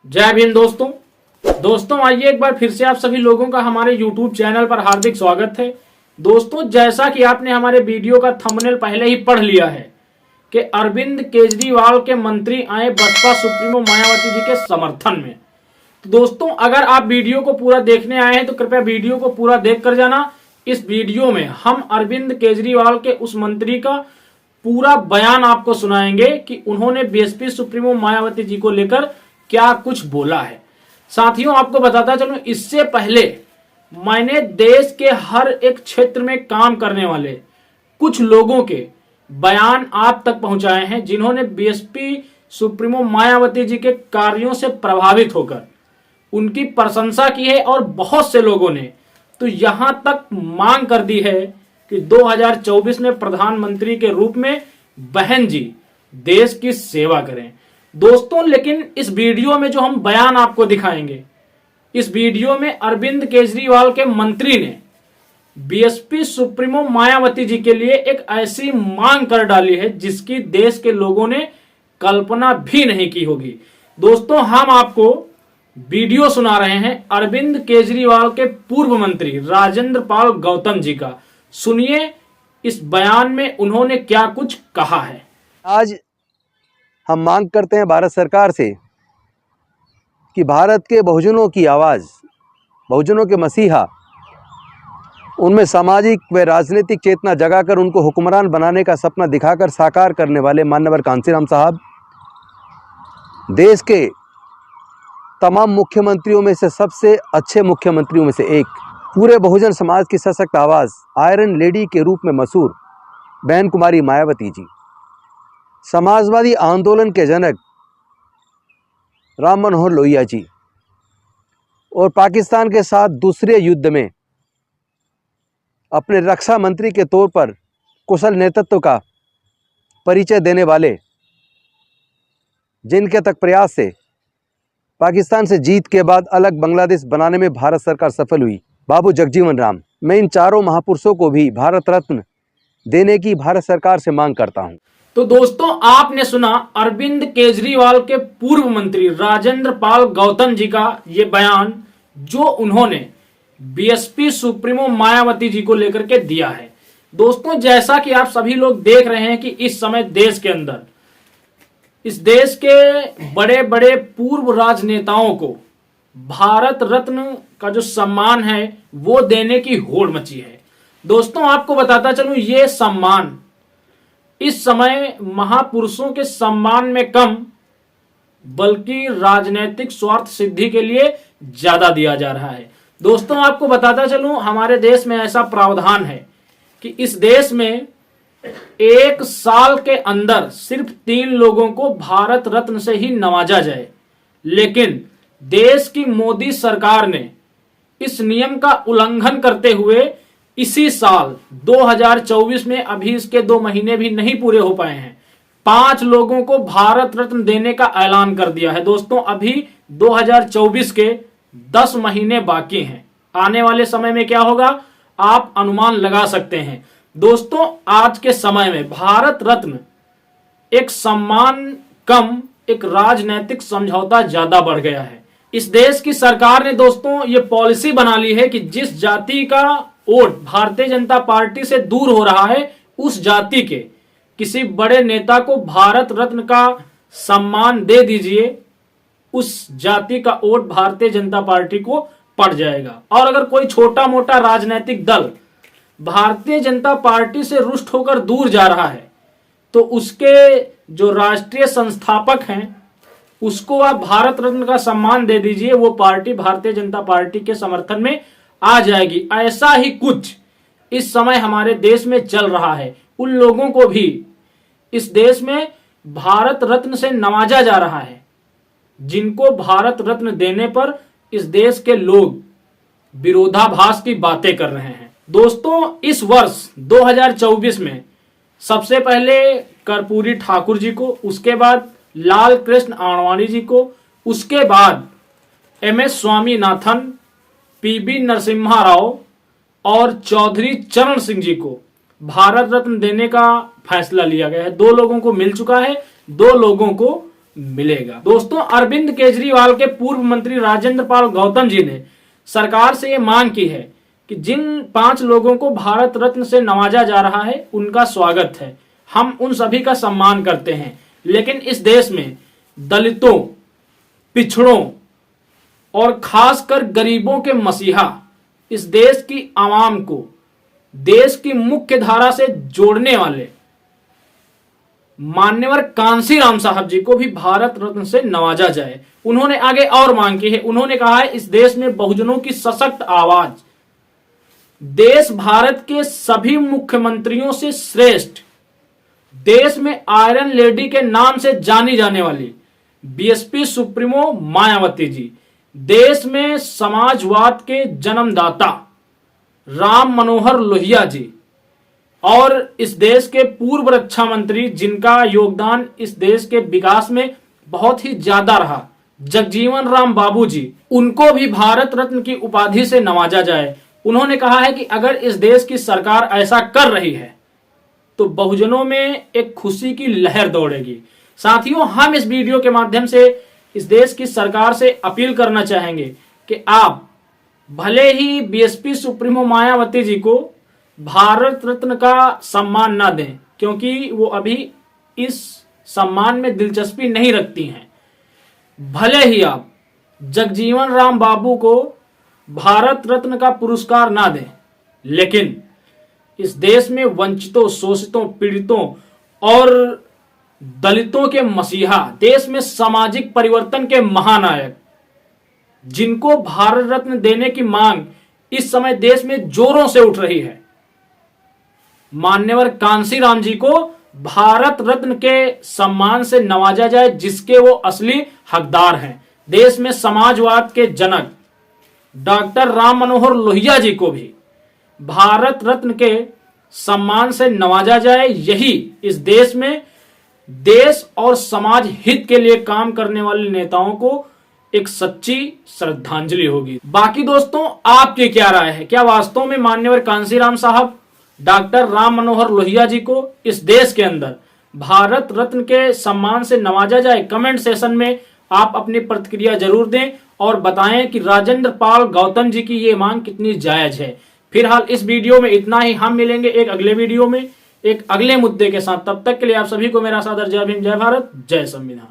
जय भीम दोस्तों आइए एक बार फिर से आप सभी लोगों का हमारे YouTube चैनल पर हार्दिक स्वागत है। दोस्तों, जैसा कि आपने हमारे वीडियो का थंबनेल पहले ही पढ़ लिया है कि अरविंद केजरीवाल के मंत्री आए बसपा सुप्रीमो मायावती जी के समर्थन में। तो दोस्तों, अगर आप वीडियो को पूरा देखने आए हैं तो कृपया वीडियो को पूरा देख कर जाना। इस वीडियो में हम अरविंद केजरीवाल के उस मंत्री का पूरा बयान आपको सुनाएंगे कि उन्होंने बीएसपी सुप्रीमो मायावती जी को लेकर क्या कुछ बोला है। साथियों, आपको बताता चलूं, इससे पहले मैंने देश के हर एक क्षेत्र में काम करने वाले कुछ लोगों के बयान आप तक पहुंचाए हैं जिन्होंने बीएसपी सुप्रीमो मायावती जी के कार्यों से प्रभावित होकर उनकी प्रशंसा की है। और बहुत से लोगों ने तो यहां तक मांग कर दी है कि 2024 में प्रधानमंत्री के रूप में बहन जी देश की सेवा करें। दोस्तों, लेकिन इस वीडियो में जो हम बयान आपको दिखाएंगे, इस वीडियो में अरविंद केजरीवाल के मंत्री ने बीएसपी सुप्रीमो मायावती जी के लिए एक ऐसी मांग कर डाली है जिसकी देश के लोगों ने कल्पना भी नहीं की होगी। दोस्तों, हम आपको वीडियो सुना रहे हैं अरविंद केजरीवाल के पूर्व मंत्री राजेंद्र पाल गौतम जी का। सुनिए इस बयान में उन्होंने क्या कुछ कहा है। आज हम मांग करते हैं भारत सरकार से कि भारत के बहुजनों की आवाज़, बहुजनों के मसीहा, उनमें सामाजिक व राजनीतिक चेतना जगाकर उनको हुक्मरान बनाने का सपना दिखाकर साकार करने वाले माननीय कांसीराम साहब देश के तमाम मुख्यमंत्रियों में से सबसे अच्छे मुख्यमंत्रियों में से एक, पूरे बहुजन समाज की सशक्त आवाज़, आयरन लेडी के रूप में मशहूर बहन कुमारी मायावती जी, समाजवादी आंदोलन के जनक राम मनोहर लोहिया जी, और पाकिस्तान के साथ दूसरे युद्ध में अपने रक्षा मंत्री के तौर पर कुशल नेतृत्व का परिचय देने वाले, जिनके तक प्रयास से पाकिस्तान से जीत के बाद अलग बांग्लादेश बनाने में भारत सरकार सफल हुई, बाबू जगजीवन राम। मैं इन चारों महापुरुषों को भी भारत रत्न देने की भारत सरकार से मांग करता हूं। तो दोस्तों, आपने सुना अरविंद केजरीवाल के पूर्व मंत्री राजेंद्र पाल गौतम जी का ये बयान जो उन्होंने बीएसपी सुप्रीमो मायावती जी को लेकर के दिया है। दोस्तों, जैसा कि आप सभी लोग देख रहे हैं कि इस समय देश के अंदर, इस देश के बड़े बड़े पूर्व राजनेताओं को भारत रत्न का जो सम्मान है वो देने की होड़ मची है। दोस्तों, आपको बताता चलूं, ये सम्मान इस समय महापुरुषों के सम्मान में कम बल्कि राजनीतिक स्वार्थ सिद्धि के लिए ज्यादा दिया जा रहा है। दोस्तों, आपको बताता चलूं, हमारे देश में ऐसा प्रावधान है कि इस देश में एक साल के अंदर सिर्फ 3 लोगों को भारत रत्न से ही नवाजा जाए, लेकिन देश की मोदी सरकार ने इस नियम का उल्लंघन करते हुए इसी साल 2024 में, अभी इसके 2 महीने भी नहीं पूरे हो पाए हैं, 5 लोगों को भारत रत्न देने का ऐलान कर दिया है। दोस्तों, अभी 2024 के 10 महीने बाकी हैं। आने वाले समय में क्या होगा आप अनुमान लगा सकते हैं। दोस्तों, आज के समय में भारत रत्न एक सम्मान कम, एक राजनीतिक समझौता ज्यादा बढ़ गया है। इस देश की सरकार ने दोस्तों ये पॉलिसी बना ली है कि जिस जाति का वोट भारतीय जनता पार्टी से दूर हो रहा है, उस जाति के किसी बड़े नेता को भारत रत्न का सम्मान दे दीजिए, उस जाति का वोट भारतीय जनता पार्टी को पड़ जाएगा। और अगर कोई छोटा मोटा राजनीतिक दल भारतीय जनता पार्टी से रुष्ट होकर दूर जा रहा है तो उसके जो राष्ट्रीय संस्थापक हैं उसको आप भारत रत्न का सम्मान दे दीजिए, वो पार्टी भारतीय जनता पार्टी के समर्थन में आ जाएगी। ऐसा ही कुछ इस समय हमारे देश में चल रहा है। उन लोगों को भी इस देश में भारत रत्न से नवाजा जा रहा है जिनको भारत रत्न देने पर इस देश के लोग विरोधाभास की बातें कर रहे हैं। दोस्तों, इस वर्ष 2024 में सबसे पहले कर्पूरी ठाकुर जी को, उसके बाद लाल कृष्ण आडवाणी जी को, उसके बाद MS स्वामीनाथन, PB नरसिम्हा राव और चौधरी चरण सिंह जी को भारत रत्न देने का फैसला लिया गया है। 2 लोगों को मिल चुका है, 2 लोगों को मिलेगा। दोस्तों, अरविंद केजरीवाल के पूर्व मंत्री राजेंद्र पाल गौतम जी ने सरकार से यह मांग की है कि जिन 5 लोगों को भारत रत्न से नवाजा जा रहा है उनका स्वागत है, हम उन सभी का सम्मान करते हैं, लेकिन इस देश में दलितों, पिछड़ों और खासकर गरीबों के मसीहा, इस देश की आवाम को देश की मुख्य धारा से जोड़ने वाले मान्यवर कांसीराम साहब जी को भी भारत रत्न से नवाजा जाए। उन्होंने आगे और मांग की है, उन्होंने कहा है इस देश में बहुजनों की सशक्त आवाज, देश भारत के सभी मुख्यमंत्रियों से श्रेष्ठ, देश में आयरन लेडी के नाम से जानी जाने वाली बीएसपी सुप्रीमो मायावती जी, देश में समाजवाद के जन्मदाता राम मनोहर लोहिया जी और इस देश के पूर्व रक्षा मंत्री जिनका योगदान इस देश के विकास में बहुत ही ज्यादा रहा, जगजीवन राम बाबू जी, उनको भी भारत रत्न की उपाधि से नवाजा जाए। उन्होंने कहा है कि अगर इस देश की सरकार ऐसा कर रही है तो बहुजनों में एक खुशी की लहर दौड़ेगी। साथियों, हम इस वीडियो के माध्यम से इस देश की सरकार से अपील करना चाहेंगे कि आप भले ही बीएसपी सुप्रीमो मायावती जी को भारत रत्न का सम्मान ना दें, क्योंकि वो अभी इस सम्मान में दिलचस्पी नहीं रखती हैं, भले ही आप जगजीवन राम बाबू को भारत रत्न का पुरस्कार ना दें, लेकिन इस देश में वंचितों, शोषितों, पीड़ितों और दलितों के मसीहा, देश में सामाजिक परिवर्तन के महानायक, जिनको भारत रत्न देने की मांग इस समय देश में जोरों से उठ रही है, मान्यवर कांसीराम जी को भारत रत्न के सम्मान से नवाजा जाए, जिसके वो असली हकदार हैं। देश में समाजवाद के जनक डॉक्टर राम मनोहर लोहिया जी को भी भारत रत्न के सम्मान से नवाजा जाए। यही इस देश में देश और समाज हित के लिए काम करने वाले नेताओं को एक सच्ची श्रद्धांजलि होगी। बाकी दोस्तों, आपकी क्या राय है? क्या वास्तव में मान्यवर कांसीराम साहब डॉक्टर राम मनोहर लोहिया जी को इस देश के अंदर भारत रत्न के सम्मान से नवाजा जाए? कमेंट सेशन में आप अपनी प्रतिक्रिया जरूर दें और बताएं कि राजेंद्र पाल गौतम जी की ये मांग कितनी जायज है। फिलहाल इस वीडियो में इतना ही। हम मिलेंगे एक अगले वीडियो में एक अगले मुद्दे के साथ। तब तक के लिए आप सभी को मेरा सादर जय भीम, जय भारत, जय संविधान।